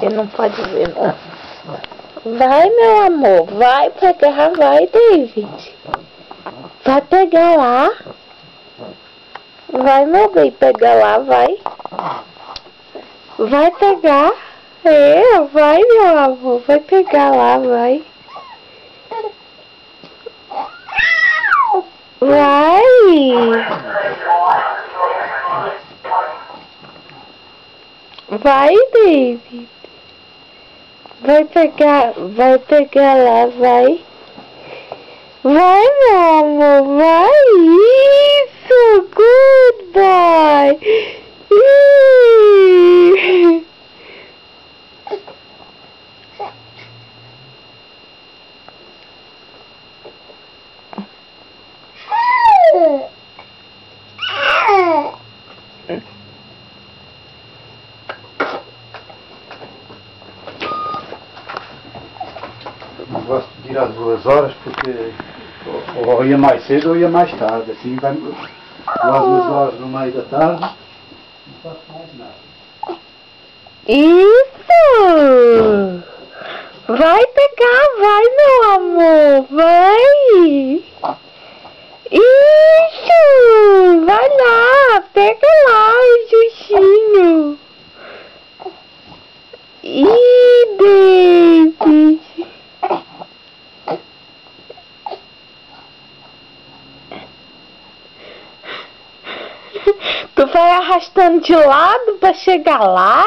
Ele não pode ver, não. Vai, meu amor. Vai pegar, vai, David. Vai pegar lá. Vai, meu bem, pegar lá, vai. Vai pegar. Vai, meu amor. Vai pegar lá, vai. Vai. Vai, David. Vai pegar lá, vai. Vai, meu amor, vai. Isso, good boy. Não gosto de ir às 2 horas porque ou ia mais cedo ou ia mais tarde. Assim vai às 2 horas no meio da tarde, não faço mais nada. Isso! Vai pegar, vai, meu amor, vai! Isso! Vai lá, pega lá, Justinho! David! Tu vai arrastando de lado pra chegar lá,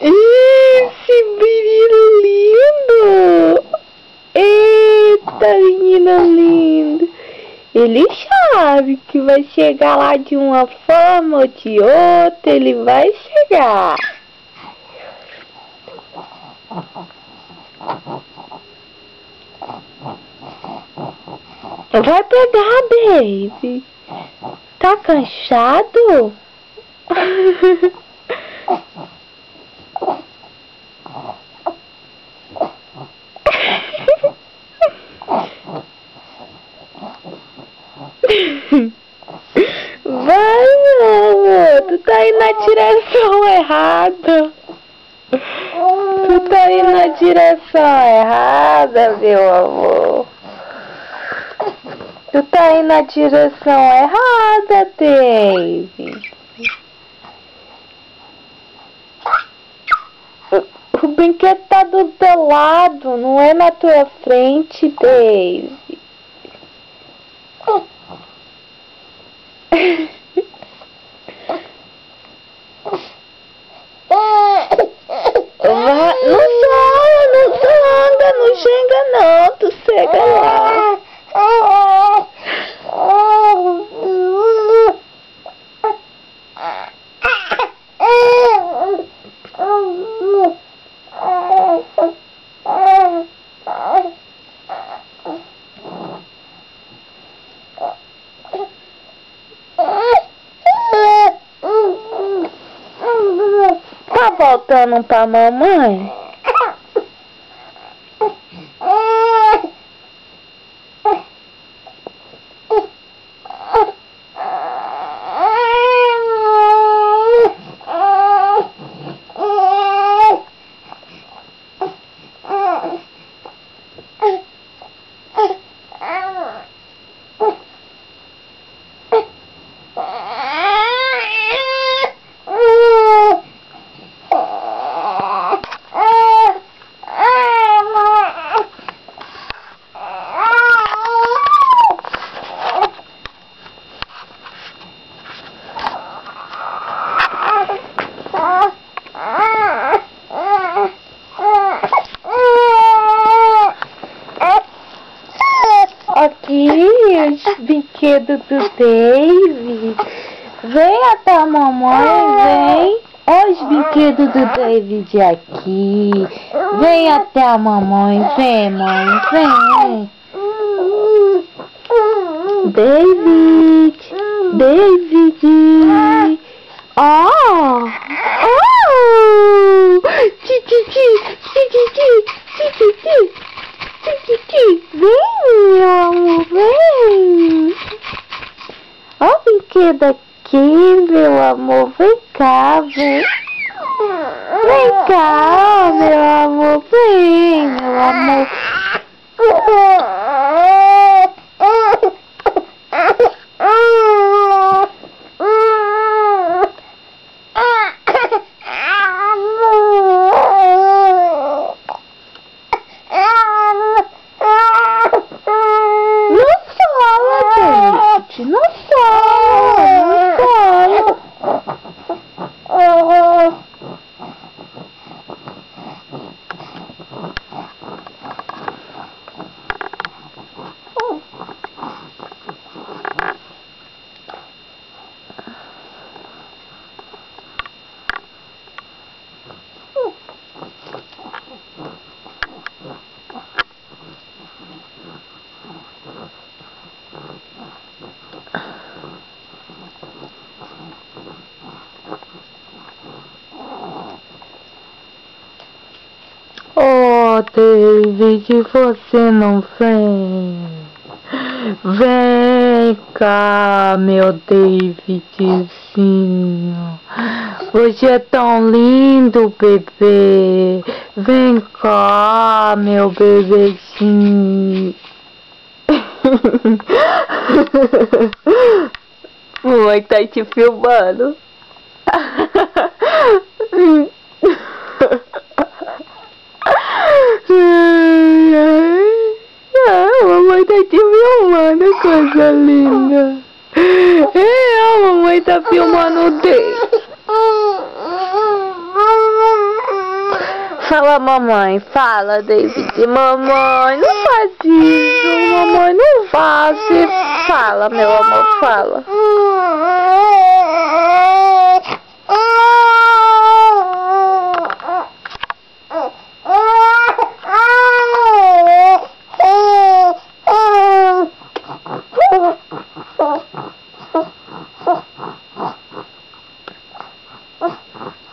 Esse menino lindo! Eita, menino lindo! Ele sabe que vai chegar lá de uma forma ou de outra, ele vai chegar. Vai pegar, baby. Tá cansado? Vai, meu amor. Tu tá indo na direção errada. Tu tá indo na direção errada, meu amor. Tu tá indo na direção errada, David. O brinquedo tá do teu lado, não é na tua frente, David. Não xinga não, tu chega lá. Tá voltando pra mamãe? Aqui os brinquedos do David. Vem até a mamãe, vem. Olha os brinquedos do David aqui. Vem até a mamãe, vem, mãe, vem. David. Oh! Vem, meu amor, vem. Olha o brinquedo daqui, meu amor. Vem cá, vem. Vem cá, meu amor. Vem, meu amor. Não sola. Oh, David, você não vem. Vem cá, meu Davidzinho. Você é tão lindo, bebê. Vem cá, meu bebezinho. Mamãe tá te filmando. Mamãe tá te filmando, coisa linda. A mamãe tá filmando o David. Fala, mamãe, fala, David. Mamãe, não faz isso. Mamãe, não faz. Fala, meu amor, fala.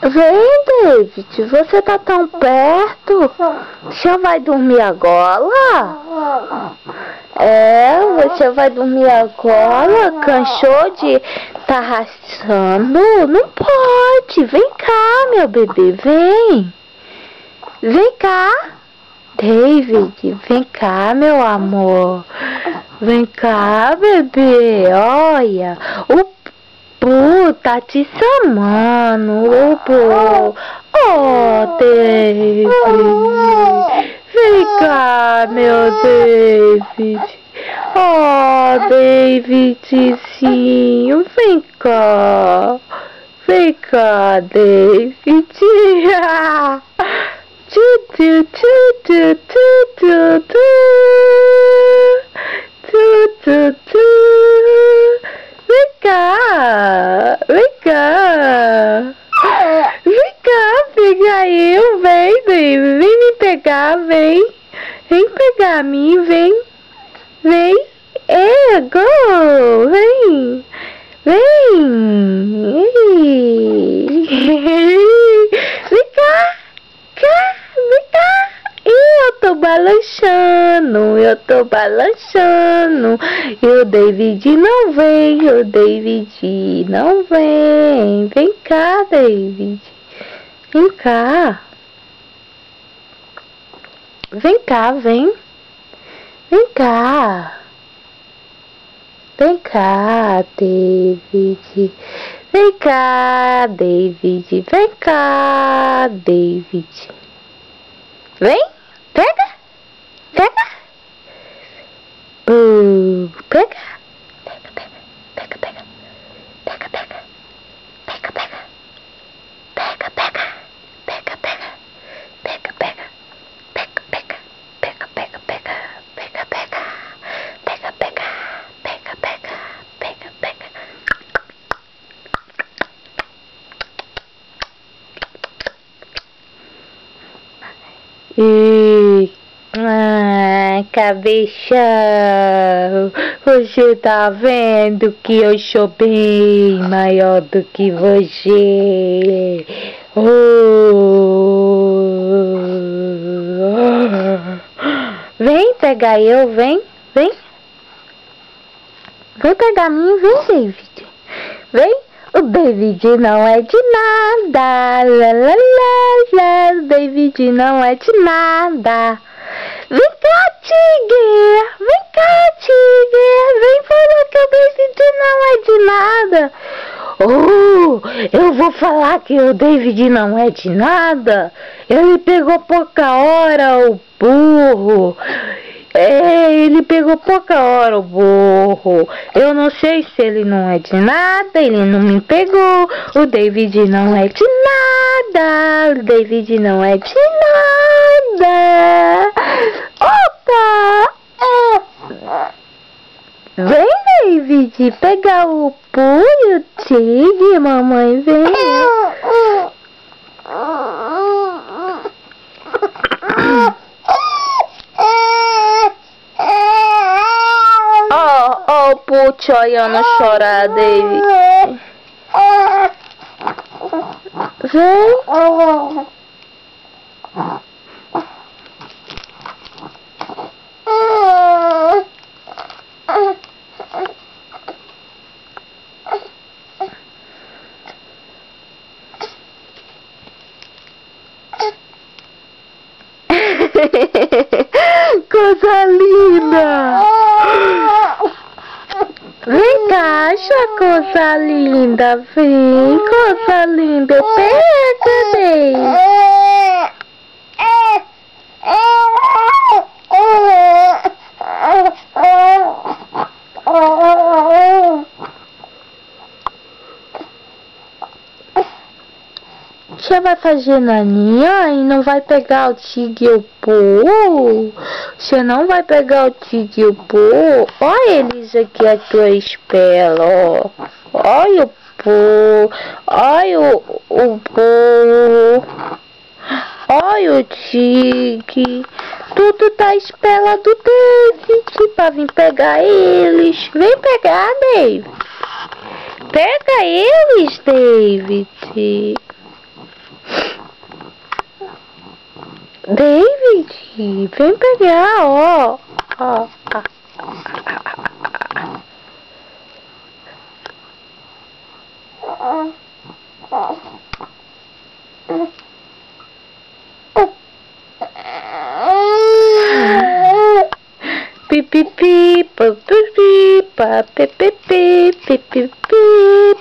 Vem, David, você tá tão perto. Você vai dormir agora? Você vai dormir agora? Cansou de tá arrastando? Não pode. Vem cá, meu bebê, vem. Vem cá. David, vem cá, meu amor. Vem cá, bebê. Olha, o Pô, tá te chamando, pô. Oh, David. Vem cá, meu David. Oh, Davidzinho. Vem cá. Vem cá, David. Tu, tu, tu, tu, tu, tu, tu. Tu, tu, tu. Vem cá, vem cá, vem cá, pega eu, vem, baby, vem me pegar, vem pegar a mim, vem, go, vem, vem cá, vem cá. Eu tô balançando. E o David não vem, Vem cá, David. Vem cá. Vem cá, vem. Vem cá. Vem cá, David. Vem cá, David. Vem cá, David. Vem. Pega. Pega. Cabeção, você tá vendo que eu sou bem maior do que você? Vem pegar eu, vem pegar mim, vem, David. Vem. O David não é de nada. Lá, lá, lá, lá. O David não é de nada. Vem cá, Tiger. Vem cá, Tiger. Vem falar que o David não é de nada. Eu vou falar que o David não é de nada. Ele pegou pouca hora, o burro. Ele pegou pouca hora, o burro. Eu não sei se ele não é de nada. Ele não me pegou. O David não é de nada. O David não é de nada. Opa! Vem, David, pegar o punho, Tigre, mamãe, vem. Ó, o Puth olhando chorar, David. Vem. Coisa linda! Vem cá, coisa linda, vem, coisa linda, pega, vem. Você vai fazer naninha e não vai pegar o Tigre e o Pooh? Você não vai pegar o Tigre e o Pooh? Olha eles aqui à tua espera, ó. Olha o Pooh. Olha o Pooh. Olha o Tigre. Tudo tá à espera do David pra vir pegar eles. Vem pegar, David. Pega eles, David. David, vem pegar, ó. Pipipi, pipipi, pipipi, pipipi,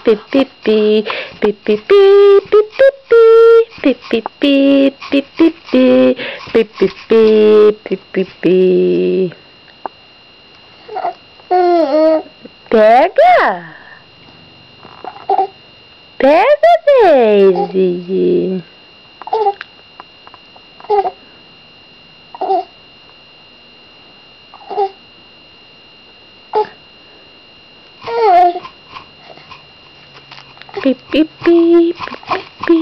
pipipi, pipipi, pipipi, pipipi, pipipi, pipipi. Pega! Pega, David! Pipipi, pipipi.